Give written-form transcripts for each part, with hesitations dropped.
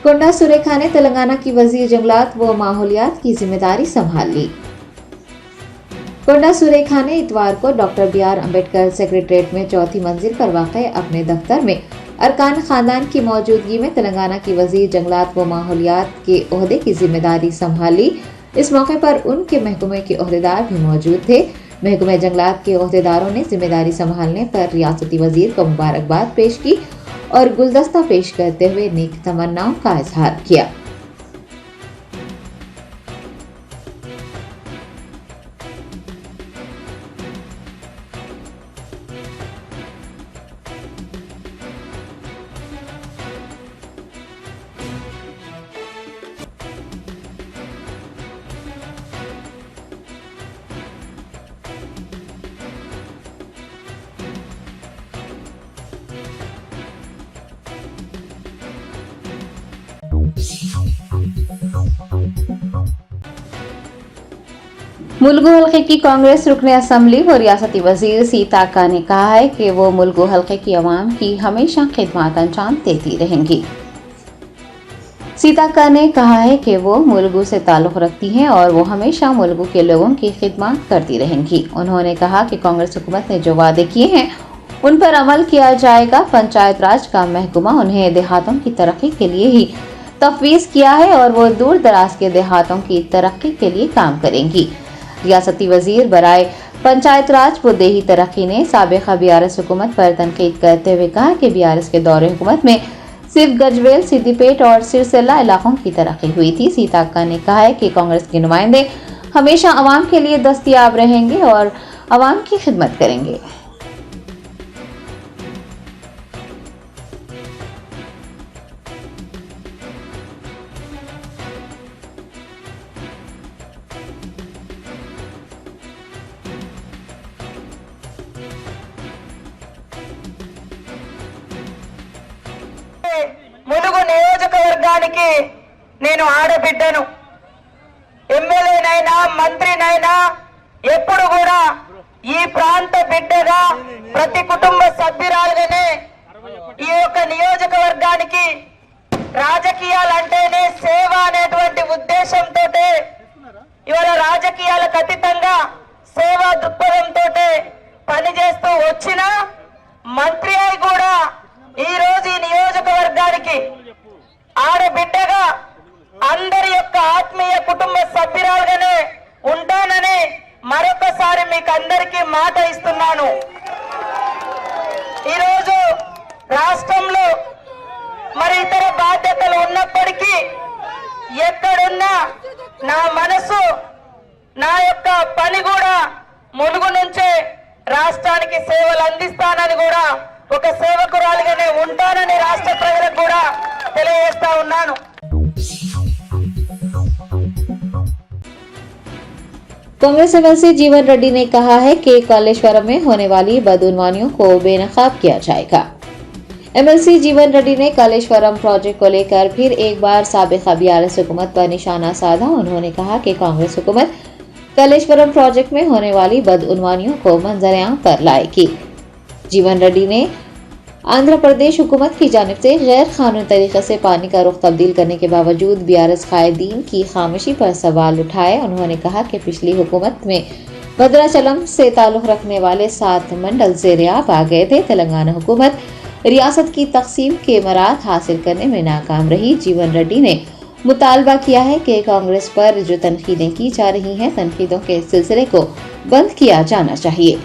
कोंडा सुरेखा ने तेलंगाना की वजीर जंगलात व माहौलियात की जिम्मेदारी संभाल ली। कोंडा सुरेखा ने इतवार को डॉक्टर बी.आर. अम्बेडकर सेक्रेटरीट में चौथी मंजिल पर वाक़े अपने दफ्तर में अरकान खानदान की मौजूदगी में तेलंगाना की वजीर जंगलात व माहौलियात के ओहदे की जिम्मेदारी संभाल ली। इस मौके पर उनके महकमे के ओहदेदार भी मौजूद थे। महकमे जंगलात के ओहदेदारों ने जिम्मेदारी संभालने पर रियासती वजीर को मुबारकबाद पेश की और गुलदस्ता पेश करते हुए नेक तमन्नाओं का इजहार किया। मुलगू हल्के की कांग्रेस रुकने असम्बली व रियासती वजीर सीता अक्का ने कहा है कि वो मुलगू हल्के की अवाम की हमेशा खिदमत अंजाम देती रहेंगी। सीता अक्का ने कहा है कि वो मुलगू से ताल्लुक रखती हैं और वो हमेशा मुलगू के लोगों की खिदमत करती रहेंगी। उन्होंने कहा कि कांग्रेस हुकूमत ने जो वादे किए हैं उन पर अमल किया जाएगा। पंचायत राज का महकमा उन्हें देहातों की तरक्की के लिए ही तफवीज़ किया है और वो दूर दराज के देहातों की तरक्की के लिए काम करेंगी। रियासती वजीर बराए पंचायत राज व देही तरक्की ने साबिक़ा बीआरएस हुकूमत पर तनकीद करते हुए कहा कि बीआरएस के दौरे हुकूमत में सिर्फ गजवेल, सिद्दीपेट और सिरसिला इलाकों की तरक्की हुई थी। सीता अक्का ने कहा है कि कांग्रेस के नुमाइंदे हमेशा अवाम के लिए दस्तयाब रहेंगे और अवाम की खिदमत करेंगे। ములుగు నియోజకవర్గానికి నేను ఆడబిడ్డను, ఎమ్మెల్యేనైనా మంత్రినైనా ఎప్పుడు కూడా ఈ ప్రాంత బిడ్డగా ప్రతి కుటుంబ సభ్యురాలుగానే ఈ యొక్క నియోజకవర్గానికి రాజకీయాలంటేనే సేవ అనేటువంటి ఉద్దేశంతో ఇవాళ రాజకీయాలకు అతీతంగా సేవా దృక్పథంతో పనిచేస్తూ వచ్చిన మంత్రి అయి కూడా ఈ రోజు ఈ నియోజకవర్గానికి ఆడబిడ్డగా అందరి యొక్క ఆత్మీయ కుటుంబ సభ్యురాలుగానే ఉంటానని మరొకసారి మీకు అందరికీ మాట ఇస్తున్నాను। ఈరోజు రాష్ట్రంలో మరి ఇతర బాధ్యతలు ఉన్నప్పటికీ ఎక్కడున్నా నా మనసు నా యొక్క పని కూడా ములుగు నుంచే రాష్ట్రానికి సేవలు అందిస్తానని కూడా ఒక సేవకురాలుగానే ఉంటానని రాష్ట్ర ప్రజలకు కూడా తెలియజేస్తా ఉన్నాను। कांग्रेस एमएलसी जीवन रेड्डी ने कहा है कि कालेश्वरम में होने वाली बदउनवानियों को बेनकाब किया जाएगा। एमएलसी जीवन रेड्डी ने कालेश्वरम प्रोजेक्ट को लेकर फिर एक बार साबिक़ा बीआरएस हुकूमत पर निशाना साधा। उन्होंने कहा कि कांग्रेस हुकूमत कालेश्वरम प्रोजेक्ट में होने वाली बदउनवानियों को मंजर-ए-आम पर लाएगी। जीवन रेड्डी ने आंध्र प्रदेश हुकूमत की जानिब से गैर कानूनी तरीके से पानी का रुख तब्दील करने के बावजूद बीआरएस कायदीन की खामोशी पर सवाल उठाए। उन्होंने कहा कि पिछली हुकूमत में भद्राचलम से ताल्लुक रखने वाले 7 मंडल ज़ेर-ए-आब आ गए थे। तेलंगाना हुकूमत रियासत की तकसीम के मराद हासिल करने में नाकाम रही। जीवन रेड्डी ने मुतालबा किया है कि कांग्रेस पर जो तनकीदें की जा रही हैं, तनकीदों के सिलसिले को बंद किया जाना चाहिए।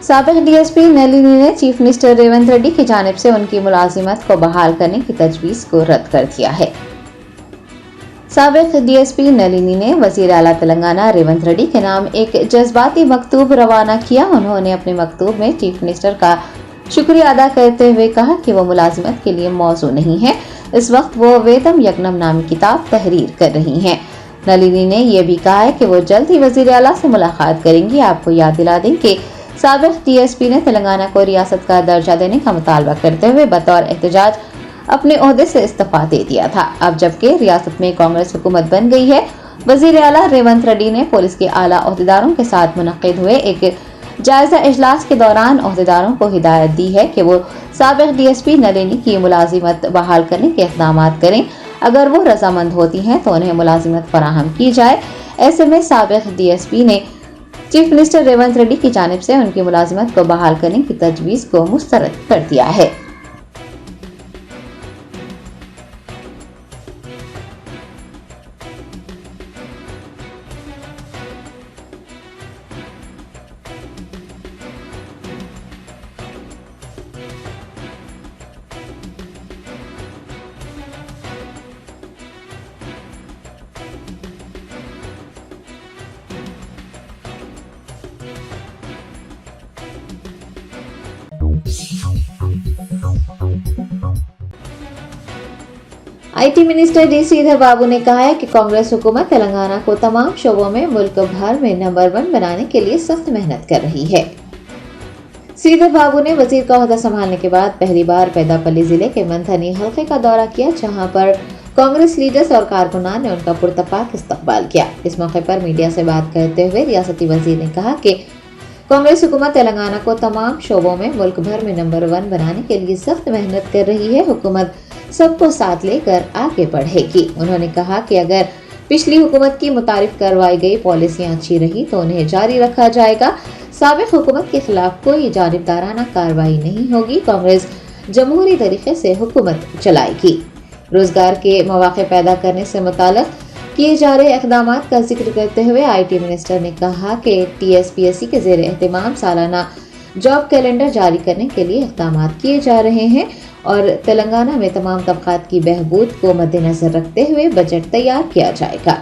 साबिक डीएसपी नलिनी ने चीफ मिनिस्टर रेवंत रेड्डी की जानिब से उनकी मुलाजिमत को बहाल करने की तजवीज़ को रद्द कर दिया है। साबिक डीएसपी नलिनी ने वज़ीर आला तेलंगाना रेवंत रेड्डी के नाम एक जज्बाती मकतूब रवाना किया। उन्होंने अपने मकतूब में चीफ मिनिस्टर का शुक्रिया अदा करते हुए कहा कि वो मुलाजिमत के लिए मौजू नहीं है। इस वक्त वो वेदम यज्ञम नामी किताब तहरीर कर रही हैं। नलिनी ने यह भी कहा है कि वो जल्द ही वजीर आला से मुलाकात करेंगी। आपको याद दिला दें कि साबिक टीएसपी ने तेलंगाना को रियासत का दर्जा देने का मुतालबा करते हुए बतौर एहतजाज अपने ओहदे से इस्तीफा दे दिया था। अब जबकि रियासत में कांग्रेस हुकूमत बन गई है, वजीर आला रेवंत रेड्डी ने पुलिस के आला ओहदेदारों के साथ मुनक्किद हुए एक जायजा इजलास के दौरान ओहदेदारों को हिदायत दी है कि वो साबिक डीएसपी नलिनी की मुलाजिमत बहाल करने के इक़दाम करें। अगर वो रजामंद होती हैं तो उन्हें मुलाजिमत फराहम की जाए। ऐसे में साबिक डीएसपी ने चीफ मिनिस्टर रेवंत रेड्डी की जानिब से उनकी मुलाजिमत को बहाल करने की तजवीज़ को मुस्तरद कर दिया है। आईटी मिनिस्टर डी श्रीधर बाबू ने कहा है कि कांग्रेस हुकूमत तेलंगाना को तमाम शोबों में मुल्क भर में नंबर 1 बनाने के लिए सख्त मेहनत कर रही है। श्रीधर बाबू ने वजीर का ओहदा संभालने के बाद पहली बार पेदापल्ली जिले के मंथनी हल्के का दौरा किया, जहां पर कांग्रेस लीडर्स और कारकुनान ने उनका पुरतपाक इस्तकबाल किया। इस मौके पर मीडिया से बात करते हुए रियासती वजीर ने कहा कि कांग्रेस हुकूमत तेलंगाना को तमाम शोबों में मुल्क भर में नंबर 1 बनाने के लिए सख्त मेहनत कर रही है। हुकूमत सबको साथ लेकर आगे बढ़ेगी। उन्होंने कहा कि अगर पिछली हुकूमत की मुतारिफ करवाई गई पॉलिसियां अच्छी रही तो उन्हें जारी रखा जाएगा। साबिक हुकूमत के खिलाफ कोई जानिबदाराना कार्रवाई नहीं होगी। कांग्रेस जमहूरी तरीके से हुकूमत चलाएगी। रोजगार के मौके पैदा करने से मुताल्लिक किए जा रहे इक़दामात का जिक्र करते हुए आईटी मिनिस्टर ने कहा कि टीएसपीएससी के ज़ेर एहतमाम सालाना जॉब कैलेंडर जारी करने के लिए इक़दामात किए जा रहे हैं और तेलंगाना में तमाम तबक़ात की बहबूद को मद्देनजर रखते हुए बजट तैयार किया जाएगा।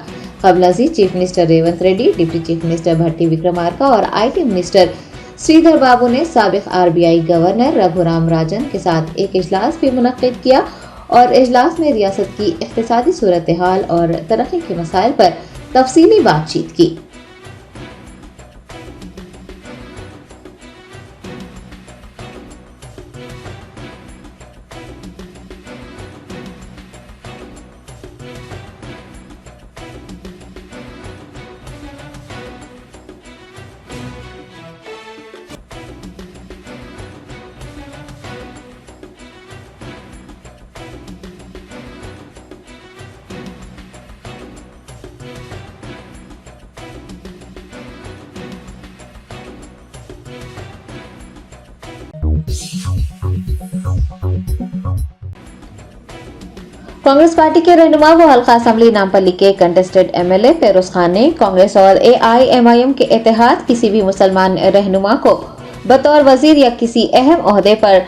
क़ब्ल अज़ीज़ chief minister Revanth Reddy, deputy chief minister Bhatti Vikramarka और आईटी मिनिस्टर श्रीधर बाबू ने साबिक आरबीआई गवर्नर रघुराम राजन के साथ एक इजलास भी मुनक्किद किया और इजलास में रियासत की इक़्तिसादी सूरत हाल और तरक्की के मसाइल पर तफसीली बातचीत की। कांग्रेस पार्टी के रहनुमा व हल्का असम्बली नामपल्ली के कंटेस्टेड एमएलए फेरोज खान ने कांग्रेस और एआईएमआईएम के इत्तेहाद किसी भी मुसलमान रहनुमा को बतौर वजीर या किसी अहम ओहदे पर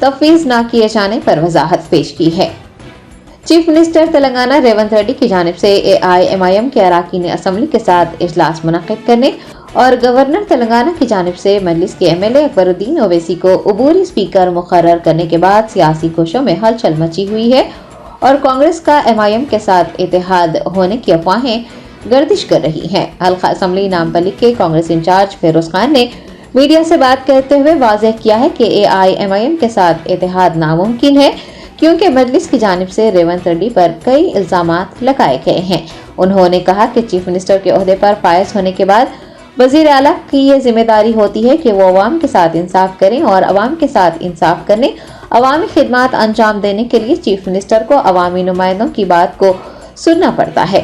तफवीज न किए जाने पर वजाहत पेश की है। चीफ मिनिस्टर तेलंगाना रेवंत रेड्डी की जानिब से एआईएमआईएम के अराकीन असम्बली के साथ इजलास मुनक्किद करने और गवर्नर तेलंगाना की जानिब से मजलिस के एमएलए अकबरुद्दीन ओवैसी को अबूरी स्पीकर मुकर्रर करने के बाद सियासी कोशों में हलचल मची हुई है और कांग्रेस का एमआईएम के साथ इत्तेहाद होने की अफवाहें गर्दिश कर रही हैं। हल्का असम्बली नामपल्ली के कांग्रेस इंचार्ज फेरोज खान ने मीडिया से बात करते हुए वाज़ेह किया है कि एआईएमआईएम के साथ इत्तेहाद नामुमकिन है क्योंकि मजलिस की जानिब से रेवंत रेड्डी पर कई इल्जामात लगाए गए हैं। उन्होंने कहा कि चीफ मिनिस्टर के ओहदे पर फायज होने के बाद वजीर आला की ये जिम्मेदारी होती है कि वो अवाम के साथ इंसाफ करें और अवाम के साथ इंसाफ करने अवामी खिदमात अंजाम देने के लिए चीफ मिनिस्टर को अवामी नुमाइंदों की बात को सुनना पड़ता है।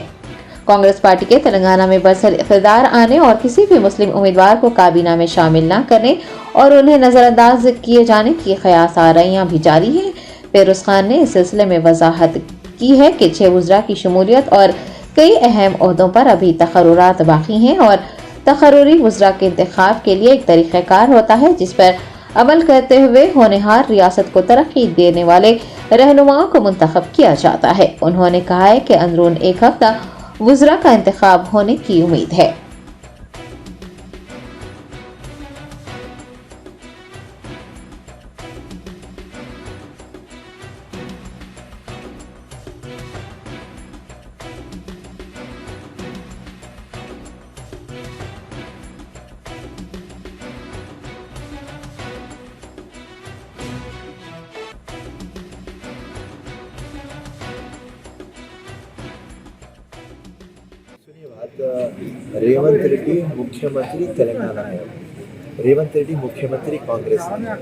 कांग्रेस पार्टी के तेलंगाना में बरसर इख्तियार आने और किसी भी मुस्लिम उम्मीदवार को काबीना में शामिल न करने और उन्हें नजरअंदाज किए जाने की क़यास आराइयां भी जारी हैं। फेरोज खान ने इस सिलसिले में वजाहत की है कि 6 वज़रा की शमूलियत और कई अहम ओहदों पर अभी तकर्रुरात बाकी हैं और तकर्रुरी वज़रा के इंतखाब के लिए एक तरीक़ाकार होता है जिस पर अमल करते हुए होनहार रियासत को तरक्की देने वाले रहनुमाओं को मुंतखब किया जाता है। उन्होंने कहा है कि अंदरून एक हफ्ता वज़रा का इंतखाब होने की उम्मीद है। रेवंत रेड्डी मुख्यमंत्री तेलंगाना है, रेवंत रेड्डी मुख्यमंत्री कांग्रेस है।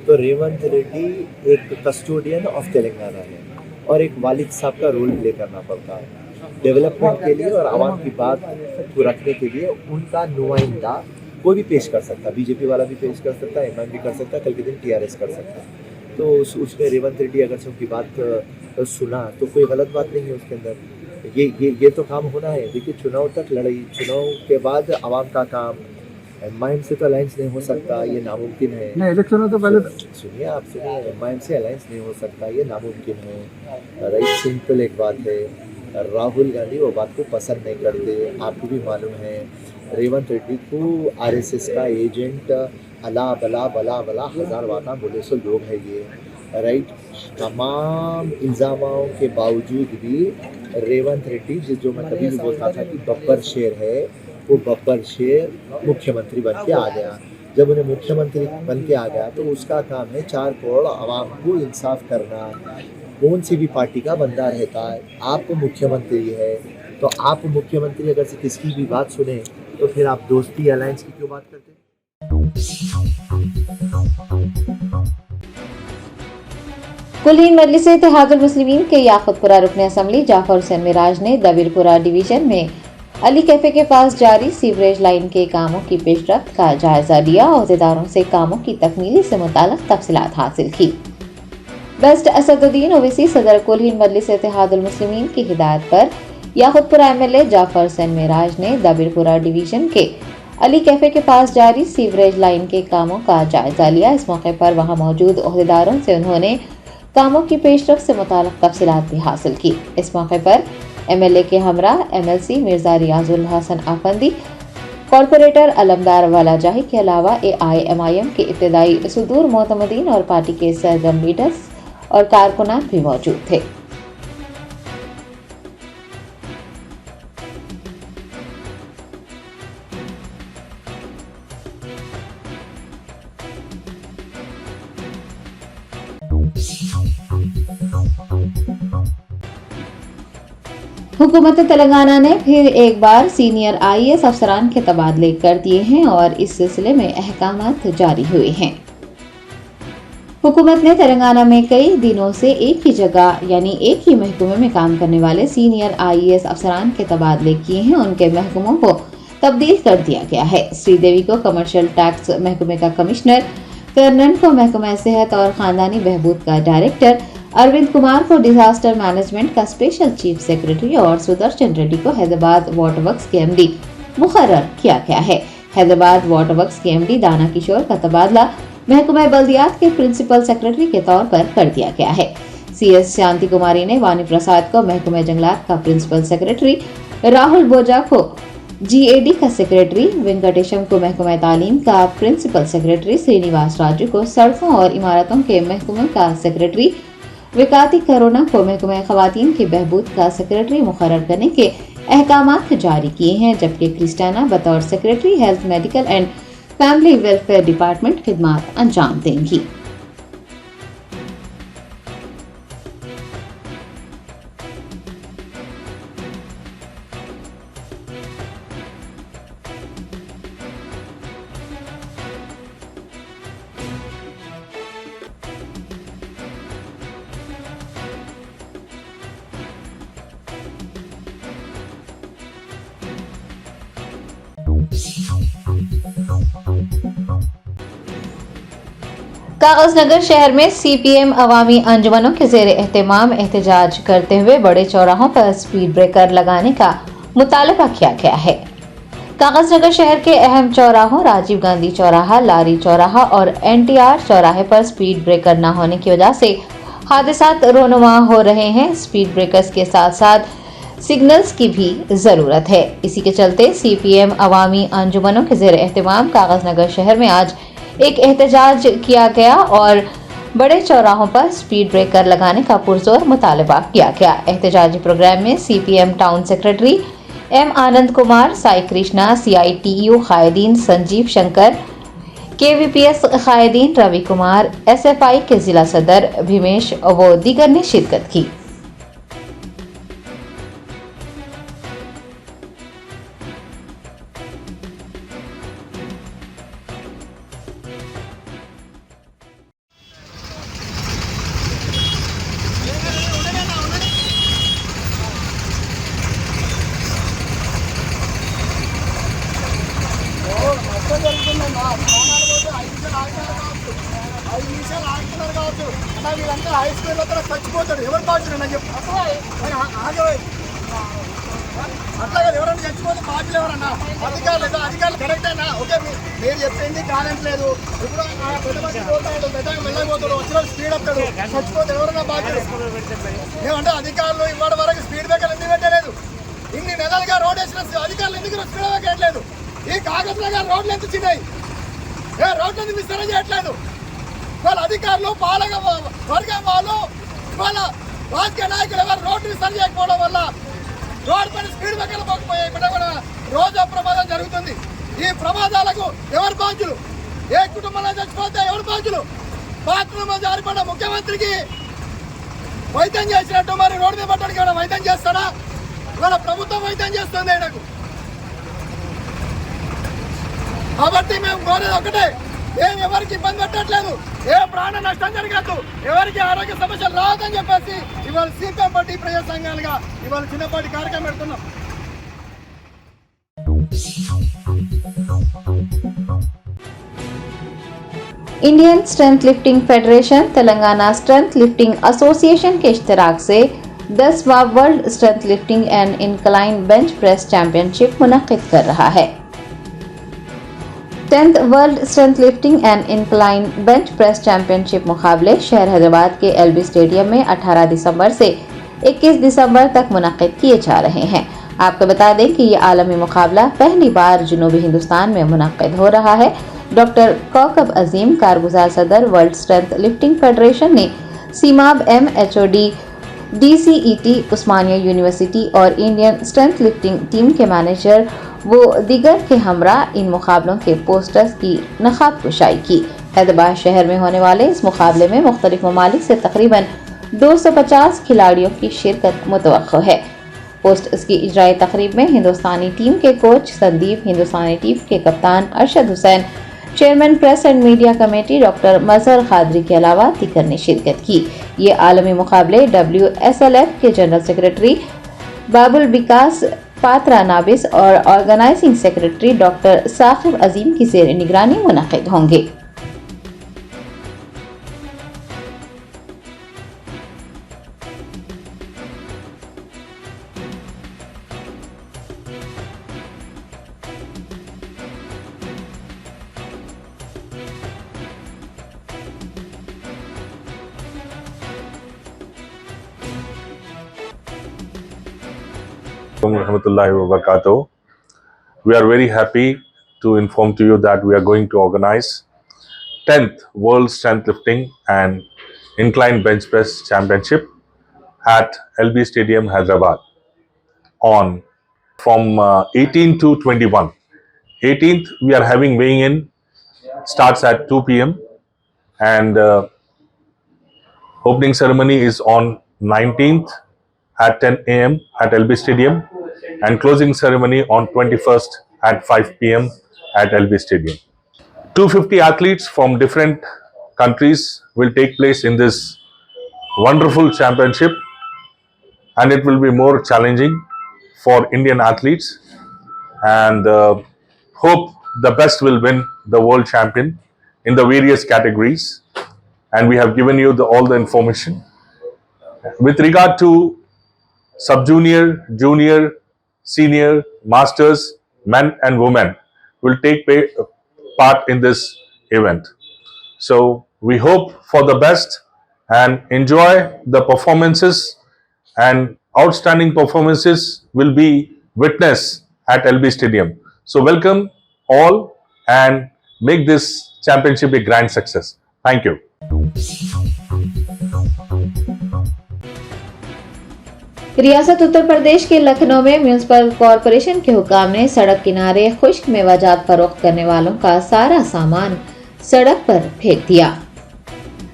तो रेवंत रेड्डी एक कस्टोडियन ऑफ तेलंगाना है और एक वालिद साहब का रोल प्ले करना पड़ता है डेवलपमेंट के लिए और आवाम की बात को रखने के लिए। उनका नुमाइंदा कोई भी पेश कर सकता है, बीजेपी वाला भी पेश कर सकता है, एमआईएम भी कर सकता है, कल के दिन टीआरएस कर सकता है। तो उसमें रेवंत रेड्डी अगर से उनकी बात सुना तो कोई गलत बात नहीं है उसके अंदर। ये तो काम होना है। देखिए, चुनाव तक लड़ाई, चुनाव के बाद आवाम का काम। एमआईएम से तो अलायंस नहीं हो सकता, ये नामुमकिन है। नहीं, इलेक्शन तो पहले सुनिए, आप सुनिए, एमआईएम से अलायंस नहीं हो सकता, ये नामुमकिन है। राइट, सिंपल एक बात है। राहुल गांधी वो बात को पसंद नहीं करते, आपको भी मालूम है। रेवंत रेड्डी को आरएसएस का एजेंट अला बला बला बला हज़ार वाता बोले सो लोग है ये। राइट, तमाम इल्ज़ामों के बावजूद भी रेवंत रेड्डी, जो मैं कभी भी बोलता था कि बब्बर शेर है, वो बब्बर शेर मुख्यमंत्री बन के आ गया। जब उन्हें मुख्यमंत्री बन के आ गया तो उसका काम है 4 करोड़ आवाम को इंसाफ करना। कौन सी भी पार्टी का बंदा रहता है, आपको मुख्यमंत्री है तो आप मुख्यमंत्री अगर से किसकी भी बात सुने तो फिर आप दोस्ती अलायंस की क्यों बात करते हैं? कुलीन मजलिस इत्तेहादुल मुस्लिमीन के याकुतपुरा रुकन असम्बली जाफर हुसैन मिराज ने दबीरपुरा डिवीजन में अली कैफे के पास जारी सीवरेज लाइन के कामों की पेशरफ्त का जायजा लिया। अहदेदारों से कामों की तकमीली से मुताल्लिक़ तफसीलात हासिल की। बेस्ट असदुद्दीन ओवैसी सदर कुलीन मजलिस इत्तेहादुल मुस्लिमीन की हिदायत पर याकुतपुरा एमएलए जाफर हुसैन मिराज ने दबीरपुरा डिवीजन के अली कैफे के पास जारी सीवरेज लाइन के कामों का जायजा लिया। इस मौके पर वहां मौजूद अहदेदारों से उन्होंने कामों की पेशरफ्त से मुताल्लिक़ तफसीलात भी हासिल की। इस मौके पर एमएलए के हमरा एमएलसी मिर्जा रियाजुल हसन आफंदी, कॉरपोरेटर अलमदार वाला जाही के अलावा एआईएमआईएम के इब्तदाई सुदूर मोतमदीन और पार्टी के सरगर्म लीडर्स और कारकुनान भी मौजूद थे। हुकूमत तेलंगाना ने फिर एक बार सीनियर आईएएस अफसरान के तबादले कर दिए हैं और इस सिलसिले में अहकामात जारी हुए हैं। हुकूमत ने तेलंगाना में कई दिनों से एक ही जगह यानी एक ही महकमे में काम करने वाले सीनियर आईएएस अफसरान के तबादले किए हैं। उनके महकमों को तब्दील कर दिया गया है। श्रीदेवी को कमर्शियल टैक्स महकमे का कमिश्नर, कर्नन को महकमा सेहत और खानदानी बहबूद का डायरेक्टर, अरविंद कुमार को डिजास्टर मैनेजमेंट का स्पेशल चीफ सेक्रेटरी और सुदर्शन रेड्डी को हैदराबाद वाटर वर्क्स के एमडी मुकर्रर किया गया है। हैदराबाद वाटर वर्क्स के एमडी दाना किशोर का तबादला महकमा बल्दियात के प्रिंसिपल सेक्रेटरी के तौर पर कर दिया गया है। सीएस शांति कुमारी ने वानी प्रसाद को महकमा जंगलात का प्रिंसिपल सेक्रेटरी, राहुल बोजा को जीएडी का सेक्रेटरी, वेंकटेशम को महकमा तालीम का प्रिंसिपल सेक्रेटरी, श्रीनिवास राजू को सड़कों और इमारतों के महकमे का सेक्रेटरी, विकाती करोना को महकमा खवातीन की बहबूद का सेक्रेटरी मुकर्रर करने के अहकामात जारी किए हैं, जबकि क्रिस्टाना बतौर secretary health, medical and family welfare department खिदमात अंजाम देंगी। कागजनगर शहर में सीपीएम अवामी अंजुमनों के जेर एहतमाम एहतजाज करते हुए बड़े चौराहों पर स्पीड ब्रेकर लगाने का मुतालबा किया गया है। कागजनगर शहर के अहम चौराहों राजीव गांधी चौराहा, लारी चौराहा और एनटीआर चौराहे पर स्पीड ब्रेकर न होने की वजह से हादसात रोनुमा हो रहे हैं। स्पीड ब्रेकर्स के साथ साथ सिग्नल्स की भी जरूरत है। इसी के चलते सीपीएम अवामी अंजुमनों के जेर एहतमाम कागजनगर शहर में आज एक एहतजाज किया गया और बड़े चौराहों पर स्पीड ब्रेकर लगाने का पुरजोर मुतालबा किया गया। एहतजाजी प्रोग्राम में CPM town secretary M Anand Kumar, Sai Krishna, CITU कायदीन Sanjeev Shankar, केवीपीएस कायदीन Ravi Kumar, SFI के जिला सदर भीमेश व दीगर ने शिरकत की। విషయాలు ఆడుతున్నారు కావచ్చు. అలా వీళ్ళంతా హై స్కూల్లో చచ్చిపోతాడు. ఎవరు బాధ్యులు నాకు చెప్పు. అట్లాగే ఎవరన్నా చచ్చిపోతే బాధ్యులు ఎవరన్నా? అధికారులు కరెక్టేనా? ఓకే, మీరు చెప్పింది కారెంట్ లేదు. ఇప్పుడు పెద్ద మనిషి పోతాడు, పెద్దగా వెళ్ళకపోతాడు, వచ్చిన స్పీడ్ వస్తాడు, చచ్చిపోతే ఎవరన్నా బాధ్యులు? ఏమంటే అధికారులు ఇవాళ వరకు స్పీడ్ బ్రేకర్లు ఎందుకు పెట్టలేదు? ఇన్ని నెలలుగా రోడ్ వేసిన అధికారులు ఎందుకు స్పీడ్ బ్రేకర్ వేయట్లేదు? ఈ కాగజ్ నగర్ రోడ్లు ఎంత చిన్నాయి? రోడ్లు ఎందుకు విస్తరణ చేయట్లేదు? వాళ్ళ అధికారులు పాలక వర్గం వాళ్ళు వాళ్ళ రాజకీయ నాయకులు ఎవరు రోడ్డు విస్తరణ చేయకపోవడం వల్ల రోడ్డు పైన స్పీడ్ బ్రేకర్లు పోకపోయాయి. కూడా రోజు ప్రమాదం జరుగుతుంది. ఈ ప్రమాదాలకు ఎవరు బాధ్యులు? ఏ కుటుంబంలో చచ్చిపోతే ఎవరు బాధ్యులు? బాత్రూమ్ జారిపడ్డ ముఖ్యమంత్రికి వైద్యం చేసినట్టు మరి రోడ్డు మీద పట్టడానికి ఏమైనా వైద్యం చేస్తాడా? ఇవాళ ప్రభుత్వం వైద్యం చేస్తుంది ఆయనకు. కాబట్టి మేము కోరేది ఒకటే, మేము ఎవరికి ఇబ్బంది పెట్టట్లేదు, ఏ ప్రాణ నష్టం జరగద్దు, ఎవరికి ఆరోగ్య సమస్యలు రావద్దని చెప్పేసి ఇవాళ సిపిఎం పార్టీ ప్రజా సంఘాలుగా ఇవాళ చిన్నపాటి కార్యక్రమం పెడుతున్నాం. Indian strength lifting federation Telangana strength lifting association के इश्तराक से 10वां world strength lifting and incline bench press championship मुनक्किद कर रहा है। 10th world strength lifting and incline bench press championship मुकाबले शहर हैदराबाद के एलबी स्टेडियम में 18 दिसंबर से 21 दिसंबर तक मुनक्किद किए जा रहे हैं। आपको बता दें कि ये आलमी मुकाबला पहली बार जनूबी हिंदुस्तान में मुनक्किद हो रहा है। डॉक्टर कौकब अजीम कारगुजार सदर वर्ल्ड स्ट्रेंथ लिफ्टिंग फेडरेशन ने सीमाब MHOD DCET उस्मानिया यूनिवर्सिटी और इंडियन स्ट्रेंथ लिफ्टिंग टीम के मैनेजर वो दिगर के हमरा इन मुकाबलों के पोस्टर्स की नकाब कुशाई की। हैदराबाद शहर में होने वाले इस मुकाबले में मुख्तलिफ ममालिक से तकरीबन 250 खिलाड़ियों की शिरकत मुतवक्को है। पोस्टर्स की इजराई तकरीब में हिंदुस्तानी टीम के कोच संदीप, हिंदुस्तानी टीम के कप्तान Arshad Hussain, chairman press and media committee doctor Mazhar Qadri के अलावा दीगर ने शिरकत की। ये आलमी मुकाबले WSLF के जनरल सेक्रेटरी बाबुल विकास पात्रा नाबिस और ऑर्गेनाइजिंग सेक्रेटरी डॉक्टर साकिब अजीम की ज़ेर निगरानी मुनक्किद होंगे। Rahmatullahi wa barakatuh. We are very happy to inform to you that we are going to organize 10th World Strength Lifting and Incline Bench Press Championship at LB Stadium, Hyderabad on from 18 to 21. 18th we are having weighing in, starts at 2 p.m. and opening ceremony is on 19th at 10 a.m. at LB Stadium and closing ceremony on 21st at 5 p.m. at LB Stadium. 250 athletes from different countries will take place in this wonderful championship, and it will be more challenging for Indian athletes, and hope the best will win the world champion in the various categories, and we have given you all the information. With regard to sub-junior, junior, senior, masters, men and women will take part in this event. So we hope for the best and enjoy the performances, and outstanding performances will be witnessed at LB Stadium. So welcome all and make this championship a grand success. Thank you. रियासत उत्तर प्रदेश के लखनऊ में municipal corporation के हुकाम ने सड़क किनारे खुश्क मेवाजात फरोख्त करने वालों का सारा सामान सड़क पर फेंक दिया।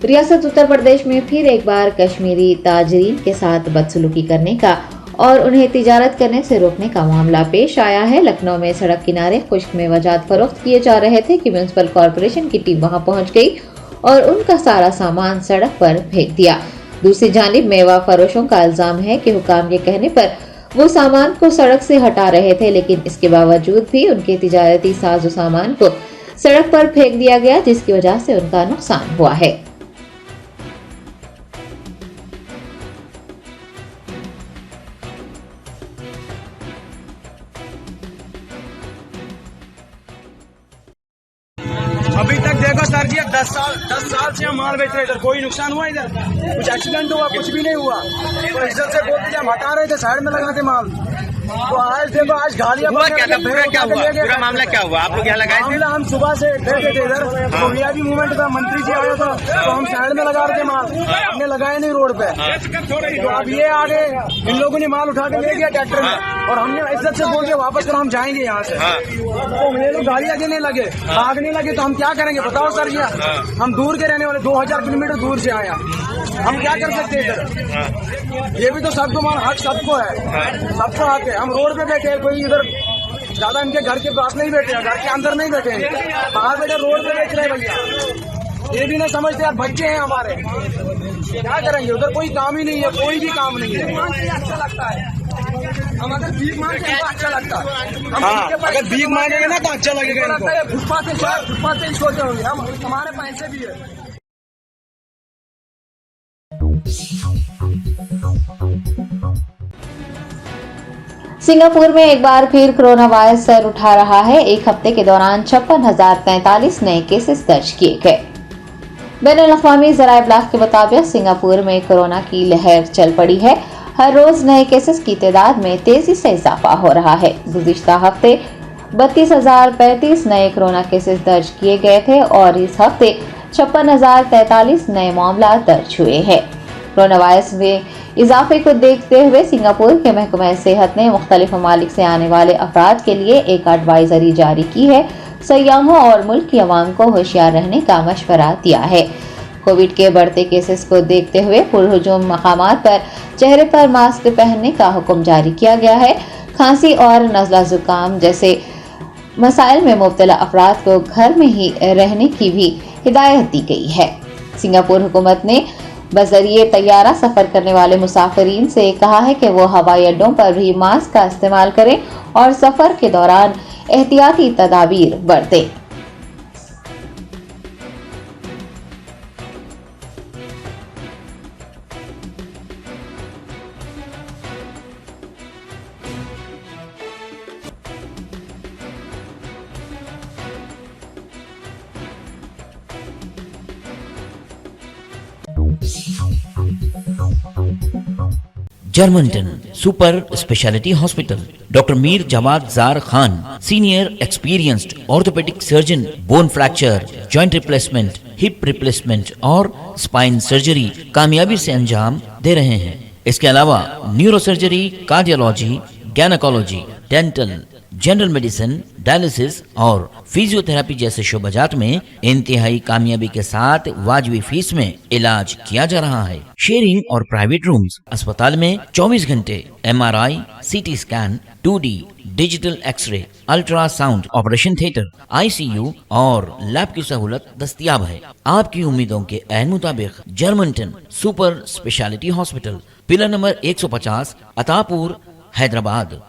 रियासत उत्तर प्रदेश में फिर एक बार कश्मीरी ताजरीन के साथ बदसलूकी करने का और उन्हें तिजारत करने से रोकने का मामला पेश आया है। लखनऊ में सड़क किनारे खुश्क मेवाजात फरोख्त किए जा रहे थे कि म्यूनिसिपल कॉरपोरेशन की टीम वहां पहुंच गई और उनका सारा सामान सड़क पर फेंक दिया। दूसरी जानिब मेवा फरोशों का इल्जाम है कि हुकाम के कहने पर वो सामान को सड़क से हटा रहे थे, लेकिन इसके बावजूद भी उनके तिजारती साजो सामान को सड़क पर फेंक दिया गया, जिसकी वजह से उनका नुकसान हुआ है। माल बेच रहे इधर, कोई नुकसान हुआ इधर? कुछ एक्सीडेंट हुआ? कुछ भी नहीं हुआ। तो इज्जत से बोलते थे, हम हटा रहे थे, साइड में लगाते माल। तो आज देखो, आज गाड़ियां हुआ क्या था? पूरा क्या हुआ? पूरा मामला क्या हुआ? आप लोग यहाँ लगाए थे? मामला हम सुबह से बैठे थे इधर, तो वीआईपी मूवमेंट था, मंत्री जी आया था, तो हम साइड में लगा रहे थे माल, हमने लगाया नहीं रोड पे। तो अब ये आगे इन लोगों ने माल उठा के ले गया ट्रैक्टर में, और हमने इज्जत से बोल के वापस कर हम जाएंगे यहाँ से। तो ये लोग गाड़ियां देने लगे, भागने लगे, तो हम क्या करेंगे बताओ सर जी? हम दूर के रहने वाले, 2000 किलोमीटर दूर से आया, हम क्या कर सकते हैं इधर? ये भी तो सबको माल हक सबको है, सबको हक है। हम रोड पे बैठे हैं, कोई इधर ज्यादा इनके घर के पास नहीं बैठे हैं, घर के अंदर नहीं बैठे हैं, बाहर बैठे रोड पे बेच रहे हैं भैया। ये भी नहीं समझते यार, बच्चे हैं हमारे, क्या करेंगे? उधर कोई काम ही नहीं है, कोई भी काम नहीं है। अच्छा लगता है, हम अगर भीख मांगते हैं तो अच्छा लगता है। हाँ, अगर भीख मांगेंगे ना तो अच्छा लगेगा इनको। फुटपाथ से सोते होंगे, हम हमारे पैसे भी है। सिंगापुर में एक बार फिर कोरोना वायरस सर उठा रहा है। एक हफ्ते के दौरान 56,043 नए केसेस दर्ज किए गए। बैनुल-अक़वामी ज़राए इब्लाग के मुताबिक सिंगापुर में कोरोना की लहर चल पड़ी है। हर रोज नए केसेस की तादाद में तेजी से इजाफा हो रहा है। गुज़िश्ता हफ्ते 32,035 नए कोरोना केसेस दर्ज किए गए थे और इस हफ्ते 56,043 नए मामला दर्ज हुए हैं। कोरोना वायरस में इजाफे को देखते हुए सिंगापुर के महकमा सेहत ने मुख्तलिफ ममालिक से आने वाले अफराद के लिए एक एडवाइजरी जारी की है। सयाहों और मुल्क की आवाम को होशियार रहने का मशवरा दिया है। कोविड के बढ़ते केसेस को देखते हुए पुरहुजूम मकामात पर चेहरे पर मास्क पहनने का हुक्म जारी किया गया है। खांसी और नज़ला जुकाम जैसे मसाइल में मुब्तला अफराद को घर में ही रहने की भी हिदायत दी गई है। सिंगापुर हुकूमत ने बजरिए तैयारा सफर करने वाले मुसाफिरीन से कहा है कि वो हवाई अड्डों पर भी मास्क का इस्तेमाल करें और सफर के दौरान एहतियाती तदाबीर बरतें। Germanten super speciality hospital, doctor Mir Jawad Zar Khan, senior experienced orthopaedic surgeon, bone fracture, joint replacement, hip replacement और स्पाइन सर्जरी कामयाबी से अंजाम दे रहे हैं। इसके अलावा neuro surgery, cardiology, gynaecology, dental, general medicine, dialysis और फिजियोथेरेपी जैसे शोबाजात में इंतहाई कामयाबी के साथ वाजिबी फीस में इलाज किया जा रहा है। शेयरिंग और प्राइवेट रूम्स, अस्पताल में 24 घंटे MRI, CT scan, 2D digital x-ray, ultrasound, operation theatre, ICU और लैब की सहूलत दस्तयाब है। आपकी उम्मीदों के ऐन मुताबिक Germanten super speciality hospital, pillar number 150, Attapur, Hyderabad.